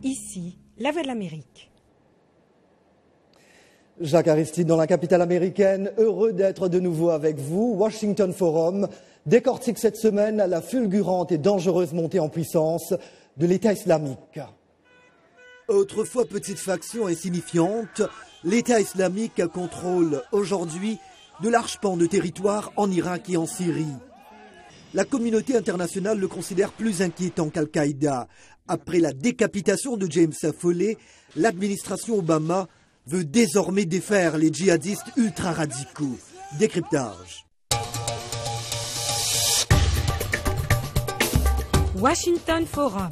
Ici, la Voix de l'Amérique. Jacques Aristide dans la capitale américaine, heureux d'être de nouveau avec vous. Washington Forum décortique cette semaine la fulgurante et dangereuse montée en puissance de l'État islamique. Autrefois petite faction insignifiante, l'État islamique contrôle aujourd'hui de larges pans de territoire en Irak et en Syrie. La communauté internationale le considère plus inquiétant qu'Al-Qaïda. Après la décapitation de James Foley, l'administration Obama veut désormais défaire les djihadistes ultra-radicaux. Décryptage. Washington Forum.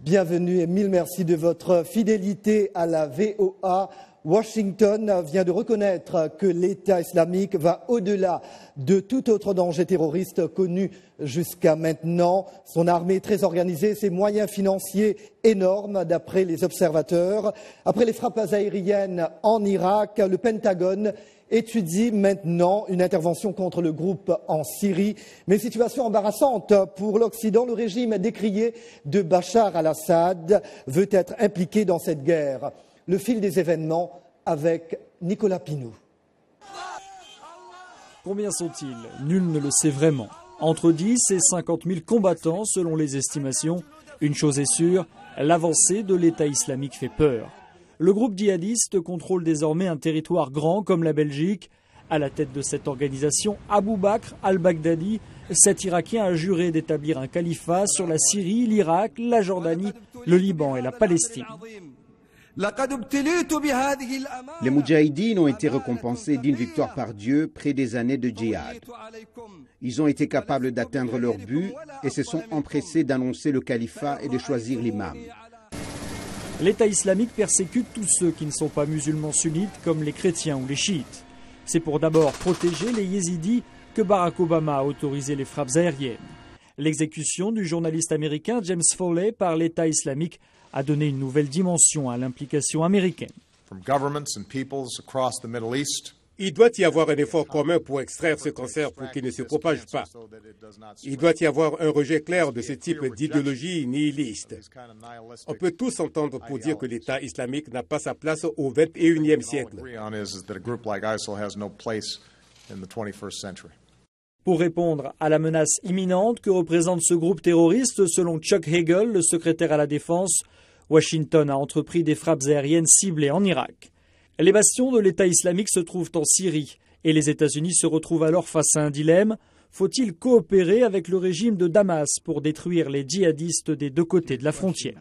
Bienvenue et mille merci de votre fidélité à la VOA. Washington vient de reconnaître que l'État islamique va au-delà de tout autre danger terroriste connu jusqu'à maintenant. Son armée très organisée, ses moyens financiers énormes d'après les observateurs. Après les frappes aériennes en Irak, le Pentagone étudie maintenant une intervention contre le groupe en Syrie. Mais situation embarrassante pour l'Occident. Le régime décrié de Bachar al-Assad veut être impliqué dans cette guerre. Le fil des événements avec Nicolas Pinault. Combien sont-ils? Nul ne le sait vraiment. Entre 10 et 50 000 combattants selon les estimations. Une chose est sûre, l'avancée de l'État islamique fait peur. Le groupe djihadiste contrôle désormais un territoire grand comme la Belgique. À la tête de cette organisation, Abou Bakr al-Baghdadi, cet Irakien a juré d'établir un califat sur la Syrie, l'Irak, la Jordanie, le Liban et la Palestine. Les Moudjahidines ont été récompensés d'une victoire par Dieu après des années de djihad. Ils ont été capables d'atteindre leur but et se sont empressés d'annoncer le califat et de choisir l'imam. L'État islamique persécute tous ceux qui ne sont pas musulmans sunnites comme les chrétiens ou les chiites. C'est pour d'abord protéger les yézidis que Barack Obama a autorisé les frappes aériennes. L'exécution du journaliste américain James Foley par l'État islamique a donné une nouvelle dimension à l'implication américaine. Il doit y avoir un effort commun pour extraire ce cancer pour qu'il ne se propage pas. Il doit y avoir un rejet clair de ce type d'idéologie nihiliste. On peut tous s'entendre pour dire que l'État islamique n'a pas sa place au XXIe siècle. Pour répondre à la menace imminente que représente ce groupe terroriste, selon Chuck Hagel, le secrétaire à la Défense, Washington a entrepris des frappes aériennes ciblées en Irak. Les bastions de l'État islamique se trouvent en Syrie et les États-Unis se retrouvent alors face à un dilemme. Faut-il coopérer avec le régime de Damas pour détruire les djihadistes des deux côtés de la frontière?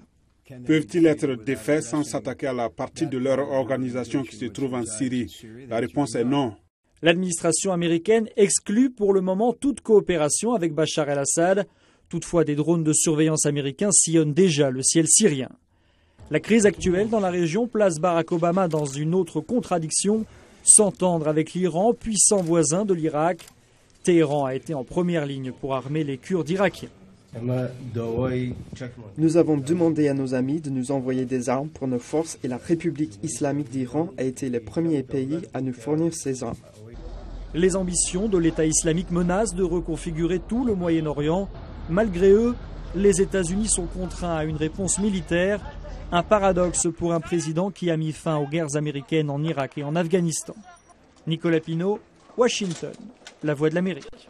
Peuvent-ils être défaits sans s'attaquer à la partie de leur organisation qui se trouve en Syrie? La réponse est non. L'administration américaine exclut pour le moment toute coopération avec Bachar el-Assad. Toutefois, des drones de surveillance américains sillonnent déjà le ciel syrien. La crise actuelle dans la région place Barack Obama dans une autre contradiction, s'entendre avec l'Iran, puissant voisin de l'Irak. Téhéran a été en première ligne pour armer les Kurdes irakiens. Nous avons demandé à nos amis de nous envoyer des armes pour nos forces et la République islamique d'Iran a été le premier pays à nous fournir ces armes. Les ambitions de l'État islamique menacent de reconfigurer tout le Moyen-Orient. Malgré eux, les États-Unis sont contraints à une réponse militaire. Un paradoxe pour un président qui a mis fin aux guerres américaines en Irak et en Afghanistan. Nicolas Pinault, Washington, la Voix de l'Amérique.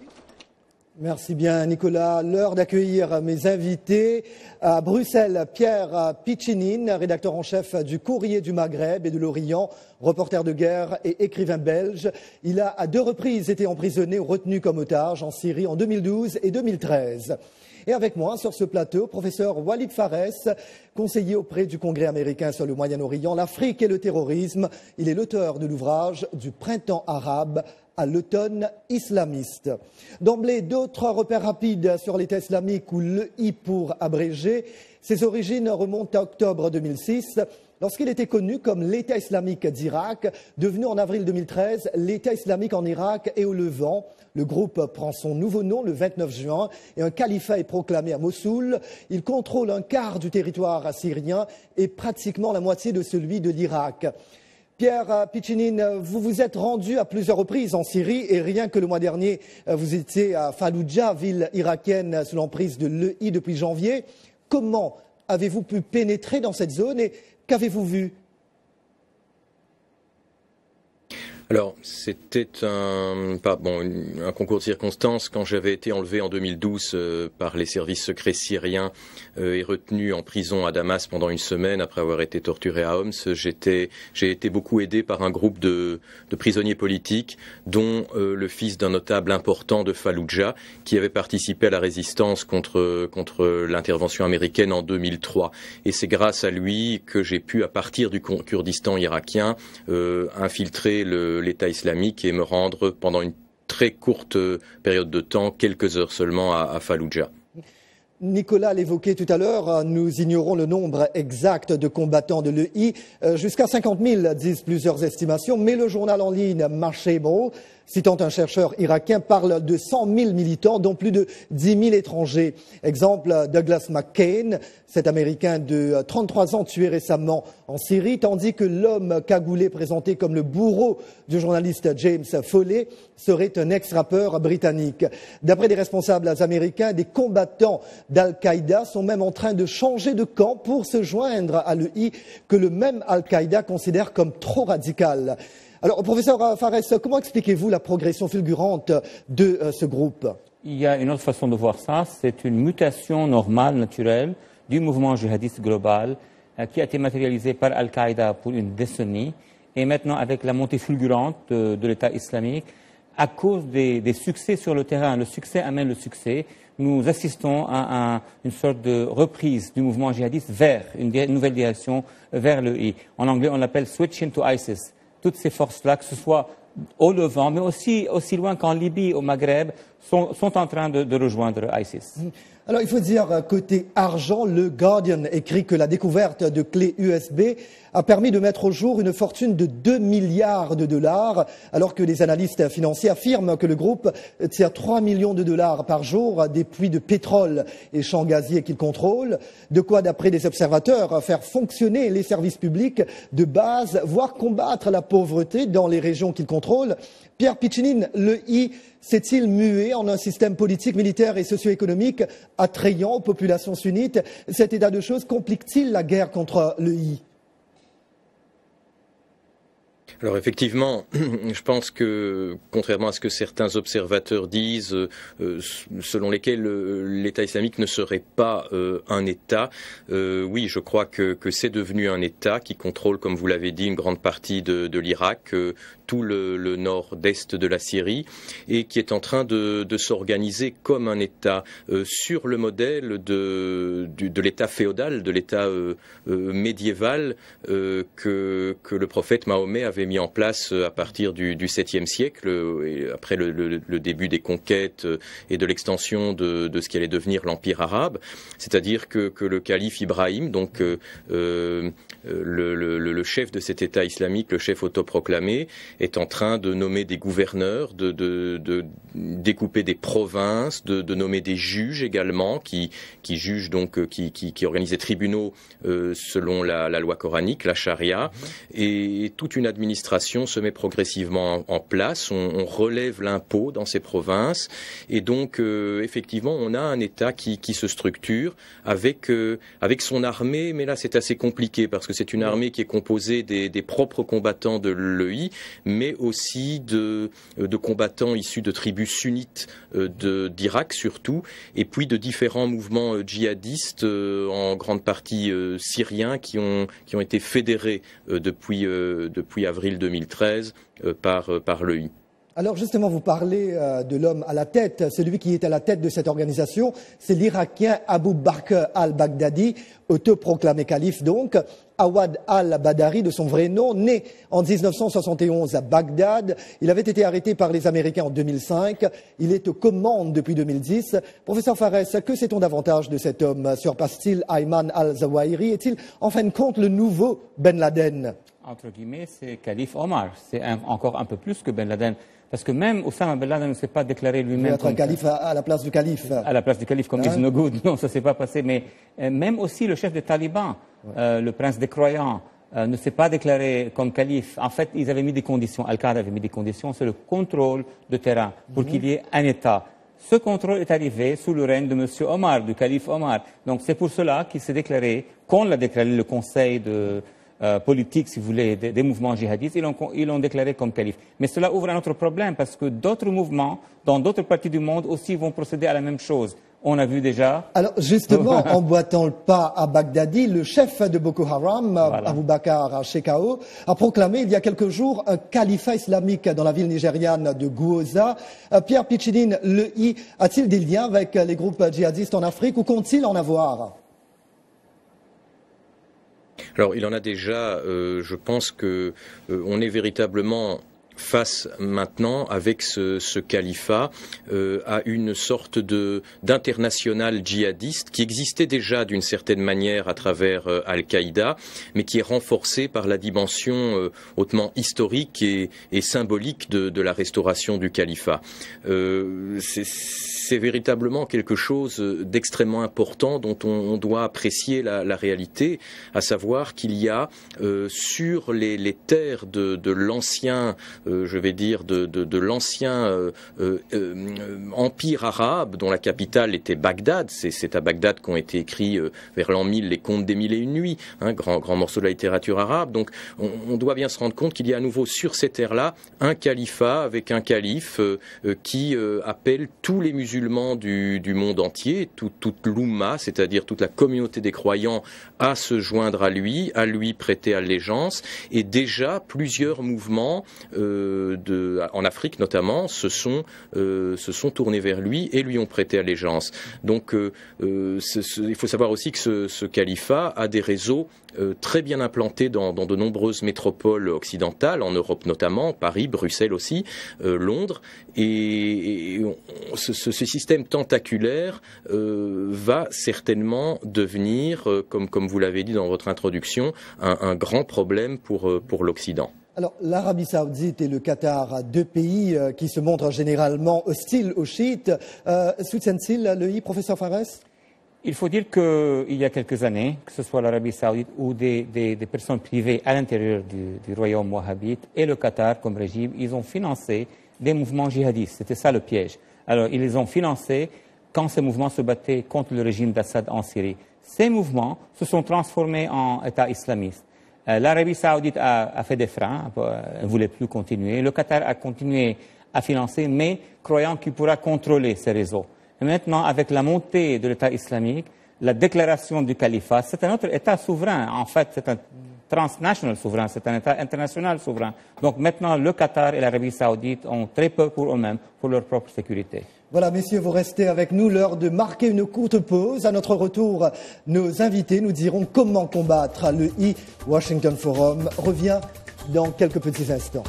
Merci bien Nicolas. L'heure d'accueillir mes invités. À Bruxelles, Pierre Piccinine, rédacteur en chef du Courrier du Maghreb et de l'Orient, reporter de guerre et écrivain belge. Il a à 2 reprises été emprisonné ou retenu comme otage en Syrie en 2012 et 2013. Et avec moi sur ce plateau, professeur Walid Pharès, conseiller auprès du Congrès américain sur le Moyen-Orient, l'Afrique et le terrorisme. Il est l'auteur de l'ouvrage « Du printemps arabe à l'automne islamiste ». D'emblée, d'autres repères rapides sur l'État islamique ou l'EI pour abréger. Ses origines remontent à octobre 2006, lorsqu'il était connu comme l'État islamique d'Irak, devenu en avril 2013 l'État islamique en Irak et au Levant. Le groupe prend son nouveau nom le 29 juin et un califat est proclamé à Mossoul. Il contrôle un quart du territoire assyrien et pratiquement la moitié de celui de l'Irak. Pierre Piccinine, vous vous êtes rendu à plusieurs reprises en Syrie et rien que le mois dernier, vous étiez à Falloujah, ville irakienne sous l'emprise de l'EI depuis janvier. Comment avez-vous pu pénétrer dans cette zone et qu'avez-vous vu? Alors, c'était un concours de circonstances. Quand j'avais été enlevé en 2012 par les services secrets syriens et retenu en prison à Damas pendant une semaine après avoir été torturé à Homs, j'ai été beaucoup aidé par un groupe de prisonniers politiques, dont le fils d'un notable important de Falloujah, qui avait participé à la résistance contre l'intervention américaine en 2003. Et c'est grâce à lui que j'ai pu, à partir du Kurdistan irakien, infiltrer l'État islamique et me rendre pendant une très courte période de temps, quelques heures seulement, à Falloujah. Nicolas l'évoquait tout à l'heure, nous ignorons le nombre exact de combattants de l'EI. Jusqu'à 50 000 disent plusieurs estimations, mais le journal en ligne Mashable, citant un chercheur irakien, parle de 100 000 militants, dont plus de 10 000 étrangers. Exemple, Douglas McCain, cet Américain de 33 ans tué récemment en Syrie, tandis que l'homme cagoulé présenté comme le bourreau du journaliste James Foley serait un ex-rappeur britannique. D'après des responsables américains, des combattants d'Al-Qaïda sont même en train de changer de camp pour se joindre à l'EI que le même Al-Qaïda considère comme trop radical. Alors, professeur Fares, comment expliquez-vous la progression fulgurante de ce groupe? Il y a une autre façon de voir ça, c'est une mutation normale, naturelle, du mouvement djihadiste global qui a été matérialisé par Al-Qaïda pour une décennie et maintenant avec la montée fulgurante de l'État islamique, à cause des succès sur le terrain, le succès amène le succès, nous assistons à une sorte de reprise du mouvement djihadiste vers une nouvelle direction, vers l'EI. En anglais, on l'appelle « switching to ISIS ». Toutes ces forces-là, que ce soit au Levant, mais aussi loin qu'en Libye, au Maghreb, sont en train de rejoindre ISIS. Alors, il faut dire, côté argent, le Guardian écrit que la découverte de clés USB a permis de mettre au jour une fortune de 2 milliards de dollars, alors que les analystes financiers affirment que le groupe tire 3 millions de dollars par jour des puits de pétrole et champs gaziers qu'il contrôle. De quoi, d'après des observateurs, faire fonctionner les services publics de base, voire combattre la pauvreté dans les régions qu'il contrôle. Pierre Piccinine, l'EI s'est-il mué en un système politique, militaire et socio-économique attrayant aux populations sunnites? Cet état de choses complique-t-il la guerre contre l'EI? Alors effectivement, je pense que, contrairement à ce que certains observateurs disent, selon lesquels l'État islamique ne serait pas un État, oui, je crois que c'est devenu un État qui contrôle, comme vous l'avez dit, une grande partie de l'Irak, tout le nord-est de la Syrie, et qui est en train de s'organiser comme un État sur le modèle de l'État féodal, de l'État médiéval que le prophète Mahomet avait mis en place à partir du 7e siècle, et après le début des conquêtes et de l'extension de ce qui allait devenir l'Empire arabe. C'est-à-dire que le calife Ibrahim, donc le chef de cet État islamique, le chef autoproclamé, est en train de nommer des gouverneurs, de découper des provinces, de nommer des juges également, qui jugent donc, qui organisent des tribunaux selon la loi coranique, la charia, et toute une administration se met progressivement en place. On relève l'impôt dans ces provinces, et donc effectivement on a un État qui se structure avec son armée, mais là c'est assez compliqué parce que c'est une armée qui est composée des propres combattants de l'EI, mais aussi de combattants issus de tribus sunnites d'Irak surtout, et puis de différents mouvements djihadistes en grande partie syriens qui ont été fédérés depuis avril 2013 par l'EI. Alors justement, vous parlez de l'homme à la tête. Celui qui est à la tête de cette organisation, c'est l'Irakien Abu Bakr al-Baghdadi, autoproclamé calife donc. Awad al-Badari, de son vrai nom, né en 1971 à Bagdad. Il avait été arrêté par les Américains en 2005. Il est aux commandes depuis 2010. Professeur Fares, que sait-on davantage de cet homme? Surpasse-t-il Ayman al-Zawahiri? Est-il en fin de compte le nouveau Ben Laden? Entre guillemets, c'est calife Omar. C'est encore un peu plus que Ben Laden. Parce que même Oussama Ben Laden ne s'est pas déclaré lui-même comme calife à la place du calife. À la place du calife, comme disent No Good. Non, ça ne s'est pas passé. Mais même aussi le chef des talibans, le prince des croyants, ne s'est pas déclaré comme calife. En fait, ils avaient mis des conditions, Al-Qaïda avait mis des conditions sur le contrôle de terrain pour qu'il y ait un État. Ce contrôle est arrivé sous le règne de M. Omar, du calife Omar. Donc c'est pour cela qu'il s'est déclaré, qu'on l'a déclaré le conseil de politique, si vous voulez, des mouvements djihadistes, ils l'ont déclaré comme calife. Mais cela ouvre un autre problème parce que d'autres mouvements, dans d'autres parties du monde aussi, vont procéder à la même chose. On a vu déjà. Alors justement, emboîtant le pas à Baghdadi, le chef de Boko Haram, voilà, Abu Bakr Shekau, a proclamé il y a quelques jours un califat islamique dans la ville nigériane de Gwoza. Pierre Piccinin, l'EI a-t-il des liens avec les groupes djihadistes en Afrique ou compte-t-il en avoir? Alors, il en a déjà. Je pense que on est véritablement face maintenant, avec ce califat, à une sorte d'international djihadiste qui existait déjà d'une certaine manière à travers Al-Qaïda, mais qui est renforcé par la dimension hautement historique et symbolique de la restauration du califat. C'est véritablement quelque chose d'extrêmement important dont on doit apprécier la réalité, à savoir qu'il y a sur les terres de l'ancien je vais dire, de l'ancien empire arabe, dont la capitale était Bagdad. C'est à Bagdad qu'ont été écrits vers l'an 1000 les Contes des Mille et une Nuits, grand morceau de la littérature arabe. Donc on doit bien se rendre compte qu'il y a à nouveau sur ces terres-là un califat avec un calife qui appelle tous les musulmans du monde entier, toute l'Oumma, c'est-à-dire toute la communauté des croyants, à se joindre à lui prêter allégeance. Et déjà plusieurs mouvements en Afrique notamment se sont tournés vers lui et lui ont prêté allégeance. Donc il faut savoir aussi que ce califat a des réseaux très bien implantés dans de nombreuses métropoles occidentales, en Europe notamment, Paris, Bruxelles aussi, Londres, et ce système tentaculaire va certainement devenir, comme vous l'avez dit dans votre introduction, un grand problème pour l'Occident. Alors, l'Arabie Saoudite et le Qatar, deux pays qui se montrent généralement hostiles aux chiites. Soutient-il l'EI, professeur Fares? Il faut dire qu'il y a quelques années, que ce soit l'Arabie Saoudite ou des personnes privées à l'intérieur du royaume wahhabite et le Qatar comme régime, ils ont financé des mouvements djihadistes. C'était ça le piège. Alors, ils les ont financés quand ces mouvements se battaient contre le régime d'Assad en Syrie. Ces mouvements se sont transformés en État islamiste. L'Arabie Saoudite a fait des freins, ne voulait plus continuer. Le Qatar a continué à financer, mais croyant qu'il pourra contrôler ces réseaux. Et maintenant, avec la montée de l'État islamique, la déclaration du califat, c'est un autre État souverain. En fait, c'est un transnational souverain, c'est un État international souverain. Donc maintenant, le Qatar et l'Arabie Saoudite ont très peu pour eux-mêmes, pour leur propre sécurité. Voilà, messieurs, vous restez avec nous. L'heure de marquer une courte pause. À notre retour, nos invités nous diront comment combattre. Le Washington Forum revient dans quelques petits instants.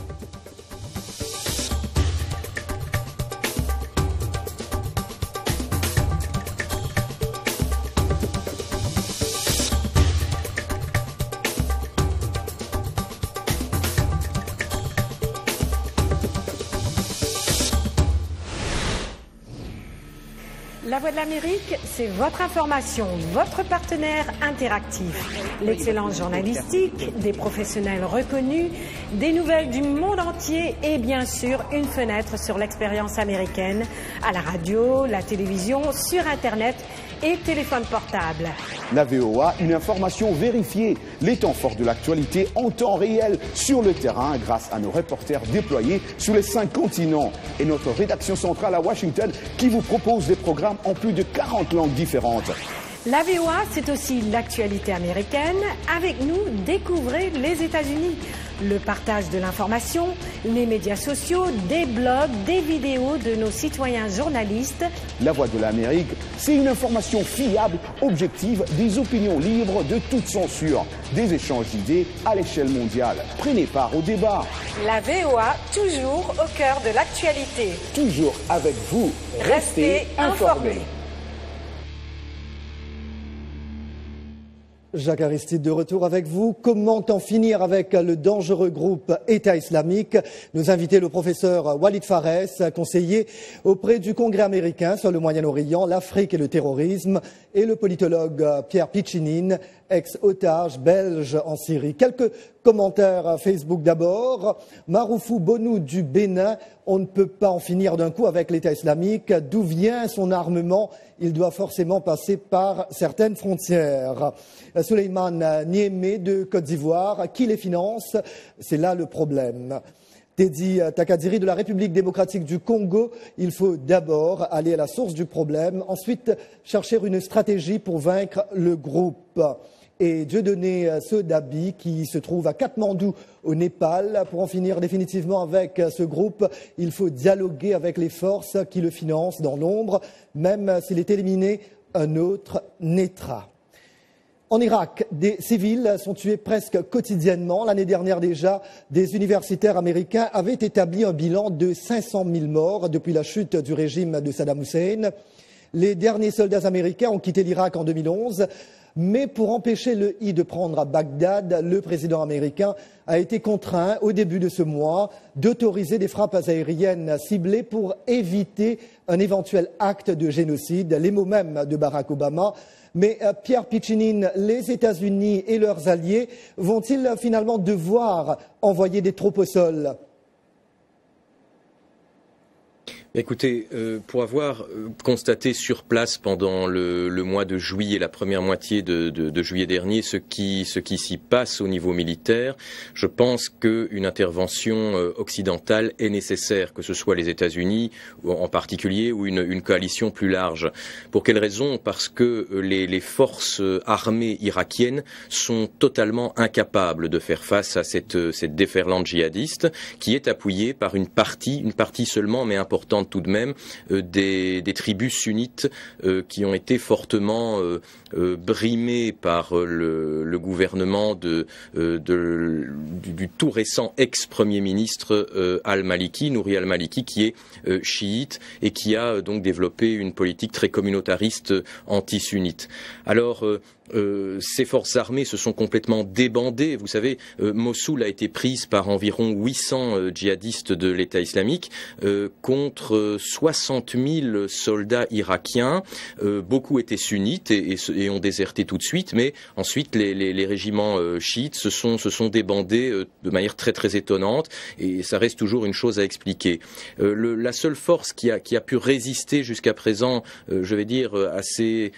La Voix de l'Amérique, c'est votre information, votre partenaire interactif. L'excellence journalistique, des professionnels reconnus, des nouvelles du monde entier et bien sûr une fenêtre sur l'expérience américaine à la radio, la télévision, sur Internet et téléphone portable. La VOA, une information vérifiée, les temps forts de l'actualité en temps réel sur le terrain grâce à nos reporters déployés sur les 5 continents et notre rédaction centrale à Washington qui vous propose des programmes en plus de 40 langues différentes. La VOA, c'est aussi l'actualité américaine. Avec nous, découvrez les États-Unis. Le partage de l'information, les médias sociaux, des blogs, des vidéos de nos citoyens journalistes. La Voix de l'Amérique, c'est une information fiable, objective, des opinions libres de toute censure, des échanges d'idées à l'échelle mondiale. Prenez part au débat. La VOA, toujours au cœur de l'actualité. Toujours avec vous. Restez informés. Jacques Aristide de retour avec vous. Comment en finir avec le dangereux groupe État islamique? Nous invitons le professeur Walid Fares, conseiller auprès du Congrès américain sur le Moyen-Orient, l'Afrique et le terrorisme, et le politologue Pierre Piccinin, ex-otage belge en Syrie. Quelques commentaires Facebook d'abord. Maroufou Bonou du Bénin, on ne peut pas en finir d'un coup avec l'État islamique. D'où vient son armement? Il doit forcément passer par certaines frontières. Souleymane Niémé de Côte d'Ivoire, qui les finance? C'est là le problème. Teddy Takadiri de la République démocratique du Congo, il faut d'abord aller à la source du problème, ensuite chercher une stratégie pour vaincre le groupe. Et Dieudonné Sodabi qui se trouve à Katmandou au Népal. Pour en finir définitivement avec ce groupe, il faut dialoguer avec les forces qui le financent dans l'ombre. Même s'il est éliminé, un autre naîtra. En Irak, des civils sont tués presque quotidiennement. L'année dernière déjà, des universitaires américains avaient établi un bilan de 500 000 morts depuis la chute du régime de Saddam Hussein. Les derniers soldats américains ont quitté l'Irak en 2011, mais pour empêcher le I de prendre à Bagdad, le président américain a été contraint au début de ce mois d'autoriser des frappes aériennes ciblées pour éviter un éventuel acte de génocide, les mots mêmes de Barack Obama. Mais Pierre Piccinini, les États-Unis et leurs alliés vont-ils finalement devoir envoyer des troupes au sol? Écoutez, pour avoir constaté sur place pendant le mois de juillet, la première moitié de juillet dernier, ce qui s'y passe au niveau militaire, je pense qu'une intervention occidentale est nécessaire, que ce soit les États-Unis en particulier ou une coalition plus large. Pour quelle raison? Parce que les forces armées irakiennes sont totalement incapables de faire face à cette déferlante djihadiste qui est appuyée par une partie seulement mais importante tout de même des tribus sunnites qui ont été fortement brimées par le gouvernement du tout récent ex-premier ministre al-Maliki, Nouri al-Maliki, qui est chiite et qui a donc développé une politique très communautariste anti-sunnite. Alors ces forces armées se sont complètement débandées. Vous savez, Mossoul a été prise par environ 800 djihadistes de l'État islamique contre 60 000 soldats irakiens. Beaucoup étaient sunnites et ont déserté tout de suite, mais ensuite les régiments chiites se sont débandés de manière très très étonnante, et ça reste toujours une chose à expliquer. La seule force qui a pu résister jusqu'à présent, je vais dire assez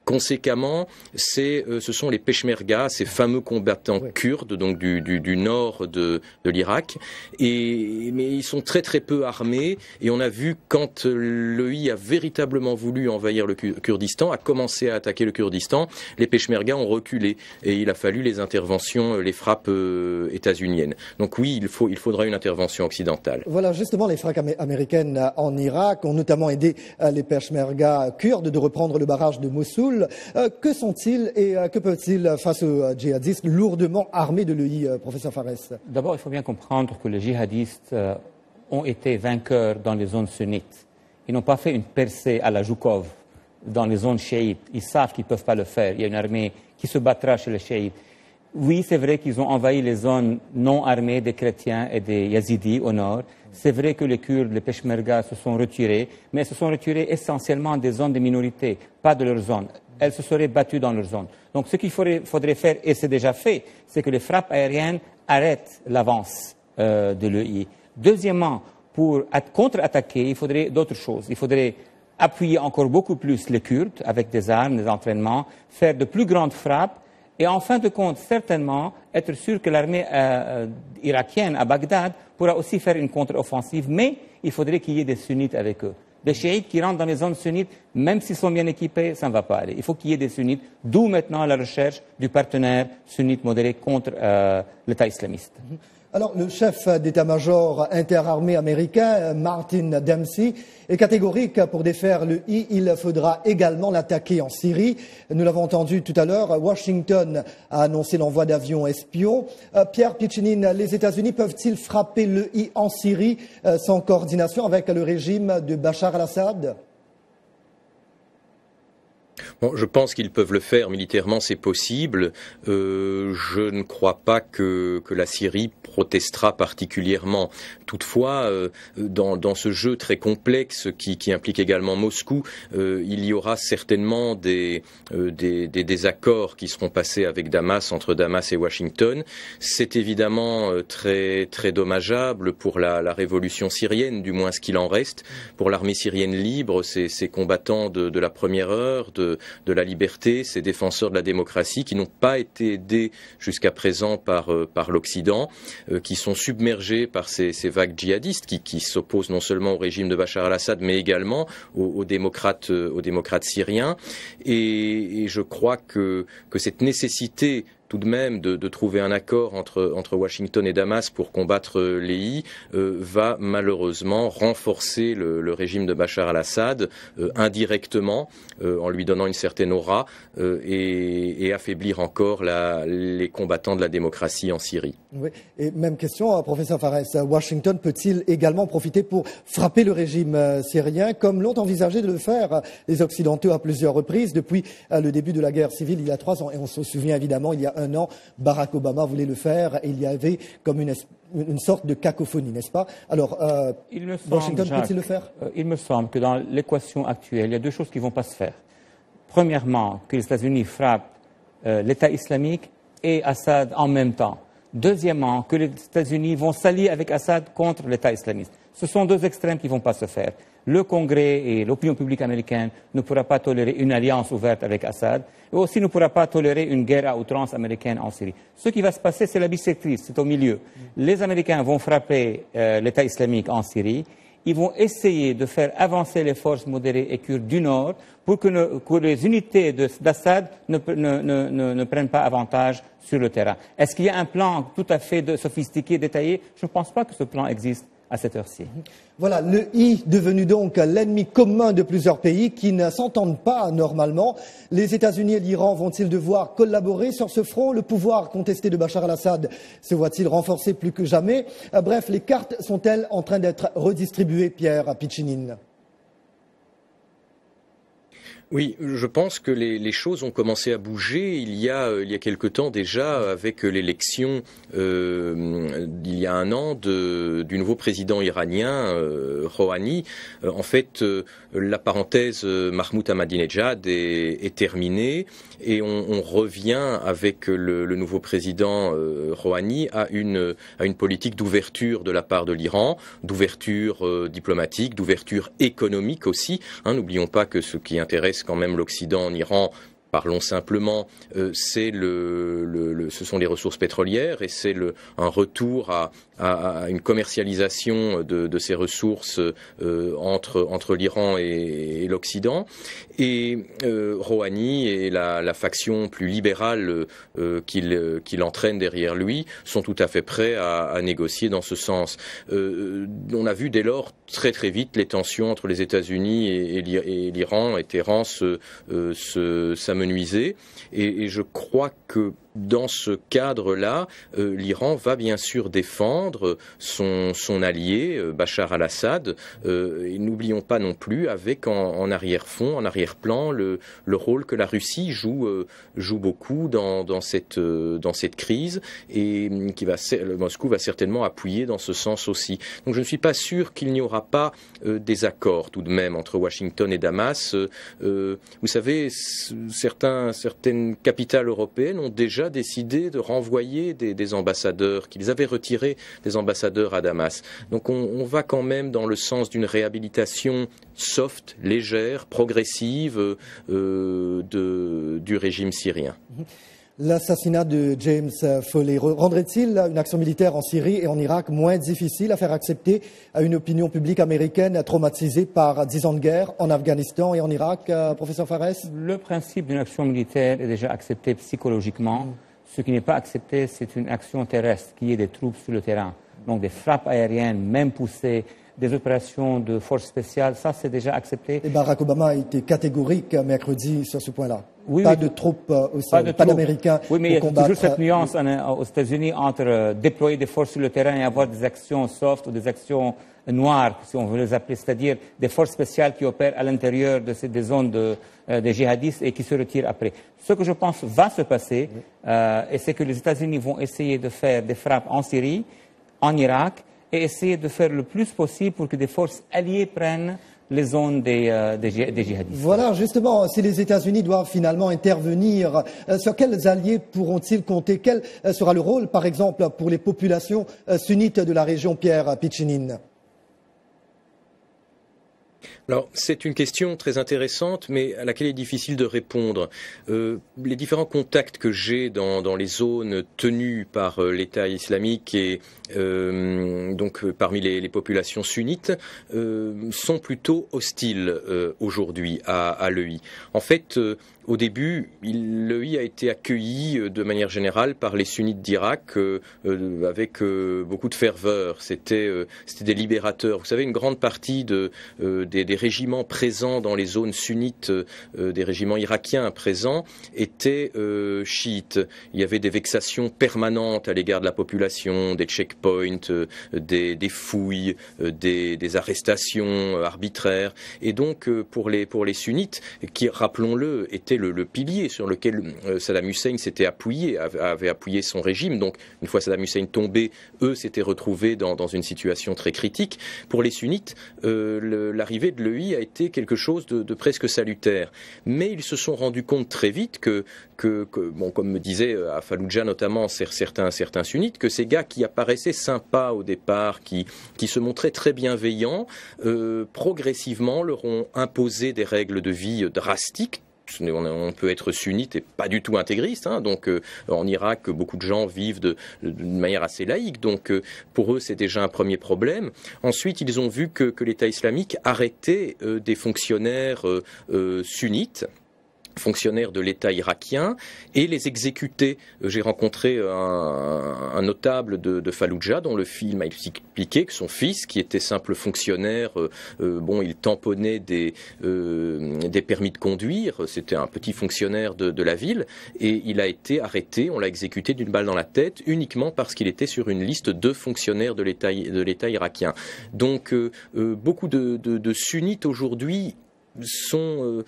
conséquemment, ce sont les Peshmerga, ces fameux combattants kurdes, donc du nord de l'Irak, mais ils sont très très peu armés, et on a vu quand l'EI a véritablement voulu envahir le Kurdistan, a commencé à attaquer le Kurdistan, les Peshmerga ont reculé, et il a fallu les interventions, les frappes états-uniennes. Donc oui, il faudra une intervention occidentale. Voilà, justement, les frappes américaines en Irak ont notamment aidé les Peshmerga kurdes de reprendre le barrage de Mossoul. Que sont-ils et que peuvent-ils face aux djihadistes lourdement armés de l'EI, professeur Fares? D'abord, il faut bien comprendre que les djihadistes ont été vainqueurs dans les zones sunnites. Ils n'ont pas fait une percée à la Joukov dans les zones chiites. Ils savent qu'ils ne peuvent pas le faire. Il y a une armée qui se battra chez les chiites. Oui, c'est vrai qu'ils ont envahi les zones non armées des chrétiens et des yazidis au nord. C'est vrai que les Kurdes, les Peshmerga se sont retirés, mais ils se sont retirés essentiellement des zones de minorités, pas de leur zone. Elles se seraient battues dans leur zone. Donc ce qu'il faudrait faire, et c'est déjà fait, c'est que les frappes aériennes arrêtent l'avance de l'EI. Deuxièmement, pour contre-attaquer, il faudrait d'autres choses. Il faudrait appuyer encore beaucoup plus les Kurdes avec des armes, des entraînements, faire de plus grandes frappes, et en fin de compte, certainement, être sûr que l'armée irakienne à Bagdad pourra aussi faire une contre-offensive, mais il faudrait qu'il y ait des sunnites avec eux. Des chiites qui rentrent dans les zones sunnites, même s'ils sont bien équipés, ça ne va pas aller. Il faut qu'il y ait des sunnites, d'où maintenant la recherche du partenaire sunnite modéré contre l'État islamiste. Alors, le chef d'état-major interarmé américain, Martin Dempsey, est catégorique pour défaire le I. Il faudra également l'attaquer en Syrie. Nous l'avons entendu tout à l'heure, Washington a annoncé l'envoi d'avions espions. Pierre Piccinini, les États-Unis peuvent-ils frapper le I en Syrie sans coordination avec le régime de Bachar al-Assad ? Bon, je pense qu'ils peuvent le faire militairement, c'est possible. Je ne crois pas que la Syrie protestera particulièrement. Toutefois, dans ce jeu très complexe qui implique également Moscou, il y aura certainement des désaccords qui seront passés avec Damas, entre Damas et Washington. C'est évidemment très très dommageable pour la révolution syrienne, du moins ce qu'il en reste, pour l'armée syrienne libre, ces combattants de la première heure, de la liberté, ces défenseurs de la démocratie qui n'ont pas été aidés jusqu'à présent par l'Occident, qui sont submergés par ces vagues djihadistes qui s'opposent non seulement au régime de Bachar al-Assad mais également aux démocrates syriens. Et je crois que cette nécessité tout de même de trouver un accord entre Washington et Damas pour combattre l'EI va malheureusement renforcer le régime de Bachar al-Assad indirectement en lui donnant une certaine aura et affaiblir encore les combattants de la démocratie en Syrie. Oui. Et même question, professeur Fares, Washington peut-il également profiter pour frapper le régime syrien comme l'ont envisagé de le faire les Occidentaux à plusieurs reprises depuis le début de la guerre civile il y a 3 ans? Et on se souvient évidemment, il y a 1 an, Barack Obama voulait le faire et il y avait comme une sorte de cacophonie, n'est-ce pas? Alors, Washington peut-il le faire? Il me semble que dans l'équation actuelle, il y a 2 choses qui ne vont pas se faire. Premièrement, que les États-Unis frappent l'État islamique et Assad en même temps. Deuxièmement, que les États-Unis vont s'allier avec Assad contre l'État islamiste. Ce sont 2 extrêmes qui ne vont pas se faire. Le Congrès et l'opinion publique américaine ne pourra pas tolérer une alliance ouverte avec Assad et aussi ne pourra pas tolérer une guerre à outrance américaine en Syrie. Ce qui va se passer, c'est la bisectrice, c'est au milieu. Les Américains vont frapper l'État islamique en Syrie. Ils vont essayer de faire avancer les forces modérées et kurdes du Nord pour que les unités d'Assad ne prennent pas avantage sur le terrain. Est-ce qu'il y a un plan tout à fait sophistiqué, détaillé? Je ne pense pas que ce plan existe à cette heure-ci. Voilà, le I devenu donc l'ennemi commun de plusieurs pays qui ne s'entendent pas normalement. Les États-Unis et l'Iran vont-ils devoir collaborer sur ce front? Le pouvoir contesté de Bachar al-Assad se voit-il renforcé plus que jamais? Bref, les cartes sont-elles en train d'être redistribuées, Pierre Piccinine? Oui, je pense que les choses ont commencé à bouger il y a quelque temps déjà avec l'élection il y a 1 an du nouveau président iranien Rouhani. En fait, la parenthèse Mahmoud Ahmadinejad est terminée et on revient avec le nouveau président Rouhani à une politique d'ouverture de la part de l'Iran, d'ouverture diplomatique, d'ouverture économique aussi. N'oublions pas que ce qui intéresse quand même l'Occident en Iran, parlons simplement, ce sont les ressources pétrolières et c'est un retour à une commercialisation de ces ressources entre l'Iran et l'Occident. Et Rouhani et la faction plus libérale qu'il entraîne derrière lui sont tout à fait prêts à négocier dans ce sens. On a vu dès lors très très vite les tensions entre les États-Unis et l'Iran et Téhéran s'amenuiser. Et je crois que dans ce cadre-là, l'Iran va bien sûr défendre son allié, Bachar al-Assad. Et n'oublions pas non plus, avec en arrière-fond, en arrière-plan, le rôle que la Russie joue beaucoup dans cette crise et Moscou va certainement appuyer dans ce sens aussi. Donc je ne suis pas sûr qu'il n'y aura pas des accords tout de même entre Washington et Damas. Vous savez, certaines capitales européennes ont déjà décidé de renvoyer des ambassadeurs, qu'ils avaient retiré des ambassadeurs à Damas. Donc on va quand même dans le sens d'une réhabilitation soft, légère, progressive du régime syrien. L'assassinat de James Foley rendrait-il une action militaire en Syrie et en Irak moins difficile à faire accepter à une opinion publique américaine traumatisée par 10 ans de guerre en Afghanistan et en Irak, professeur Fares? Le principe d'une action militaire est déjà accepté psychologiquement. Ce qui n'est pas accepté, c'est une action terrestre, qui est des troupes sur le terrain. Donc des frappes aériennes, même poussées, des opérations de forces spéciales, ça c'est déjà accepté. Et Barack Obama a été catégorique mercredi sur ce point-là. Oui, pas de troupes au sol, pas d'Américains. Oui, mais il y a toujours cette nuance aux États-Unis entre déployer des forces sur le terrain et avoir des actions soft ou des actions noires, si on veut les appeler, c'est-à-dire des forces spéciales qui opèrent à l'intérieur des zones des djihadistes et qui se retirent après. Ce que je pense va se passer, et c'est que les États-Unis vont essayer de faire des frappes en Syrie, en Irak, et essayer de faire le plus possible pour que des forces alliées prennent les zones des djihadistes. Voilà, justement, si les États-Unis doivent finalement intervenir, sur quels alliés pourront-ils compter? Quel sera le rôle, par exemple, pour les populations sunnites de la région, Pierre Piccinin? Alors, c'est une question très intéressante, mais à laquelle il est difficile de répondre. Les différents contacts que j'ai dans les zones tenues par l'État islamique et donc parmi les populations sunnites sont plutôt hostiles aujourd'hui à l'EI. En fait, au début, l'EI a été accueilli de manière générale par les sunnites d'Irak avec beaucoup de ferveur. C'était des libérateurs. Vous savez, une grande partie des régiments présents dans les zones sunnites, des régiments irakiens présents, étaient chiites. Il y avait des vexations permanentes à l'égard de la population, des checkpoints, des fouilles, des arrestations arbitraires. Et donc, pour les sunnites, qui, rappelons-le, étaient le pilier sur lequel Saddam Hussein s'était appuyé, avait appuyé son régime. Donc, une fois Saddam Hussein tombé, eux s'étaient retrouvés dans une situation très critique. Pour les sunnites, l'arrivée de l'EI a été quelque chose de presque salutaire. Mais ils se sont rendus compte très vite que bon, comme me disaient à Fallujah notamment certains sunnites, que ces gars qui apparaissaient sympas au départ, qui se montraient très bienveillants, progressivement leur ont imposé des règles de vie drastiques. On peut être sunnite et pas du tout intégriste, hein. Donc en Irak, beaucoup de gens vivent de manière assez laïque, donc pour eux c'est déjà un premier problème. Ensuite, ils ont vu que l'État islamique arrêtait des fonctionnaires sunnites, fonctionnaires de l'État irakien, et les exécuter. J'ai rencontré un notable de Fallujah dont le film a expliqué que son fils, qui était simple fonctionnaire, il tamponnait des permis de conduire, c'était un petit fonctionnaire de la ville, et il a été arrêté, on l'a exécuté d'une balle dans la tête, uniquement parce qu'il était sur une liste de fonctionnaires de l'État irakien. Donc beaucoup de sunnites aujourd'hui sont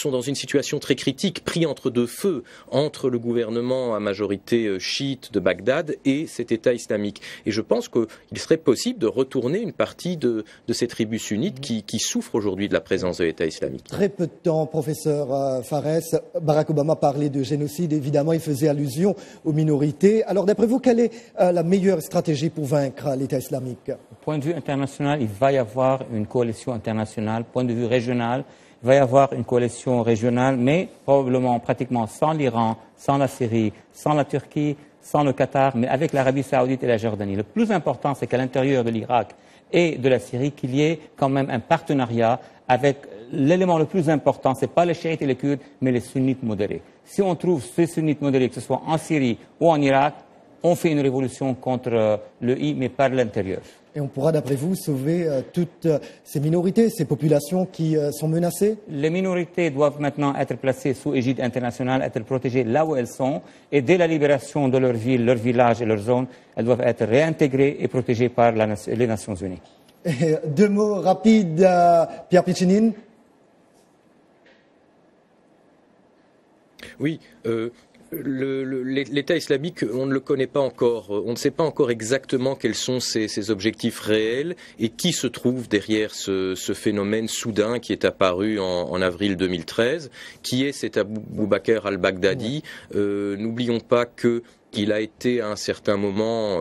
dans une situation très critique, pris entre deux feux, entre le gouvernement à majorité chiite de Bagdad et cet État islamique. Et je pense qu'il serait possible de retourner une partie de ces tribus sunnites qui souffrent aujourd'hui de la présence de l'État islamique. Très peu de temps, professeur Fares. Barack Obama parlait de génocide, évidemment, il faisait allusion aux minorités. Alors, d'après vous, quelle est la meilleure stratégie pour vaincre l'État islamique? Point de vue international, il va y avoir une coalition internationale. Point de vue régional, il va y avoir une coalition régionale, mais probablement pratiquement sans l'Iran, sans la Syrie, sans la Turquie, sans le Qatar, mais avec l'Arabie saoudite et la Jordanie. Le plus important, c'est qu'à l'intérieur de l'Irak et de la Syrie, qu'il y ait quand même un partenariat avec l'élément le plus important, ce n'est pas les chiites et les Kurdes, mais les sunnites modérés. Si on trouve ces sunnites modérés, que ce soit en Syrie ou en Irak, on fait une révolution contre l'EI, mais par l'intérieur. Et on pourra, d'après vous, sauver toutes ces minorités, ces populations qui sont menacées? Les minorités doivent maintenant être placées sous égide internationale, être protégées là où elles sont, et dès la libération de leur ville, leur village et leur zone, elles doivent être réintégrées et protégées par les Nations Unies. Et deux mots rapides, Pierre Piccinin. Oui. L'État islamique, on ne le connaît pas encore. On ne sait pas encore exactement quels sont ses objectifs réels et qui se trouve derrière ce phénomène soudain qui est apparu en avril 2013, qui est cet Abu Bakr al-Baghdadi. N'oublions pas qu'il a été à un certain moment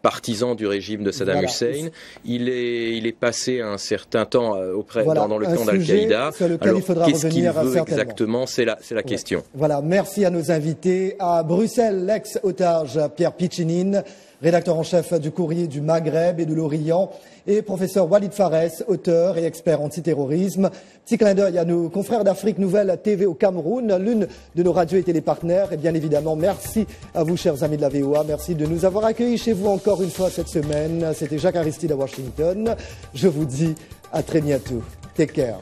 partisan du régime de Saddam Hussein. Il est passé un certain temps dans le camp d'Al-Qaïda. Alors, qu'est-ce qu'il veut exactement? C'est la question. Voilà, merci à nos invités. À Bruxelles, l'ex-otage Pierre Piccinin, rédacteur en chef du Courrier du Maghreb et de l'Orient, et professeur Walid Fares, auteur et expert antiterrorisme. Petit clin d'œil à nos confrères d'Afrique Nouvelle TV au Cameroun, l'une de nos radios et télépartenaires. Et bien évidemment, merci à vous, chers amis de la VOA. Merci de nous avoir accueillis chez vous encore une fois cette semaine. C'était Jacques Aristide à Washington. Je vous dis à très bientôt. Take care.